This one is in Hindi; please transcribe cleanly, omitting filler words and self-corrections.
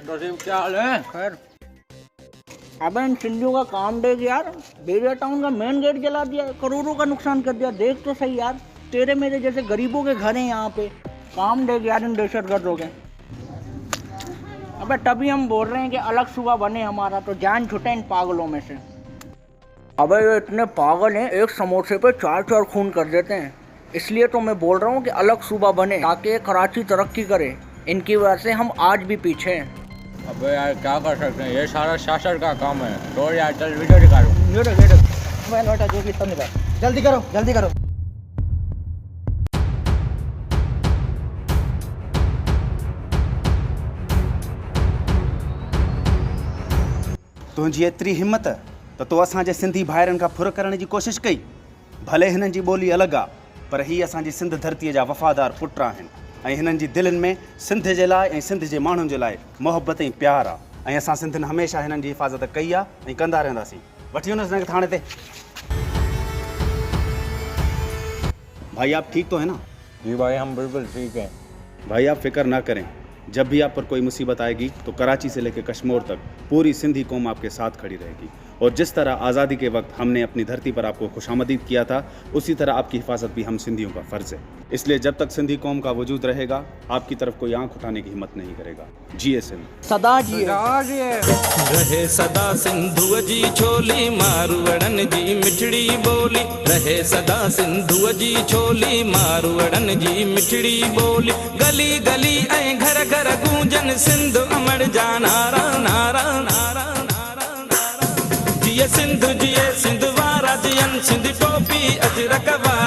नसीम क्या हाल है? खैर। अबे इन सिंधियों का काम देख यार, बेरिया टाउन का मेन गेट जला दिया, करोड़ों का नुकसान कर दिया। देख तो सही यार, तेरे मेरे जैसे गरीबों के घर हैं यहाँ पे। काम देख यार इन दहशतगर्दों के। अबे तभी हम बोल रहे हैं कि अलग सूबा बने हमारा, तो जान छुटे इन पागलों में से। अबे ये इतने पागल हैं, एक समोसे पे 4-4 खून कर देते हैं। इसलिए तो मैं बोल रहा हूँ कि अलग सूबा बने, ताकि ये कराची तरक्की करे। इनकी वजह से हम आज भी पीछे हैं। अबे यार क्या कर सकते हैं, ये सारा शासन का काम है। तो यार चल वीडियो निकालो। जो भी सब निकाल, जल्दी करो जल्दी करो। तुझी एतरी हिम्मत त तो असांजे सिंधी भाइरनि खां फुर करण जी कोशिशि कई। भले हिननि जी ॿोली अलॻि आहे, पर ही असांजी सिंध धरतीअ जा वफ़ादार पुट आहिनि ऐं हिननि जी दिलनि में सिंध जे लाइ ऐं सिंध जे माण्हुनि जे लाइ मोहबत ऐं प्यार आहे। ऐं असां सिंधियुनि हमेशह हिननि जी हिफ़ाज़त कई आहे ऐं कंदा रहंदासीं। वठी वञोसि हिनखे थाणे ते। भाई आप ठीक तो है ना? जी भाई हम बिल्कुल ठीक हैं। भाई आप फिक्र ना करें, जब भी आप पर कोई मुसीबत आएगी तो कराची से लेकर कश्मीर तक पूरी सिंधी कौम आपके साथ खड़ी रहेगी। और जिस तरह आज़ादी के वक्त हमने अपनी धरती पर आपको खुशामदीद किया था, उसी तरह आपकी हिफाजत भी हम सिंधियों का फ़र्ज़ है। इसलिए जब तक सिंधी कौम का वजूद रहेगा, आपकी तरफ कोई आंख उठाने की हिम्मत नहीं करेगा। जिए सिंध सदा जिए। रहे सदा सिंधुअ जी छोली, मारवड़न जी मिठड़ी बोली। रहे सदा सिंधुअ जी छोली, मारवड़न जी मिठड़ी बोली। गली गली ऐं घर घर गूंजन सिंध अमर जा नारा नारा नारा नारा नारा। जिए सिंध वारा जियन सिंध टोपी अजरक वारा।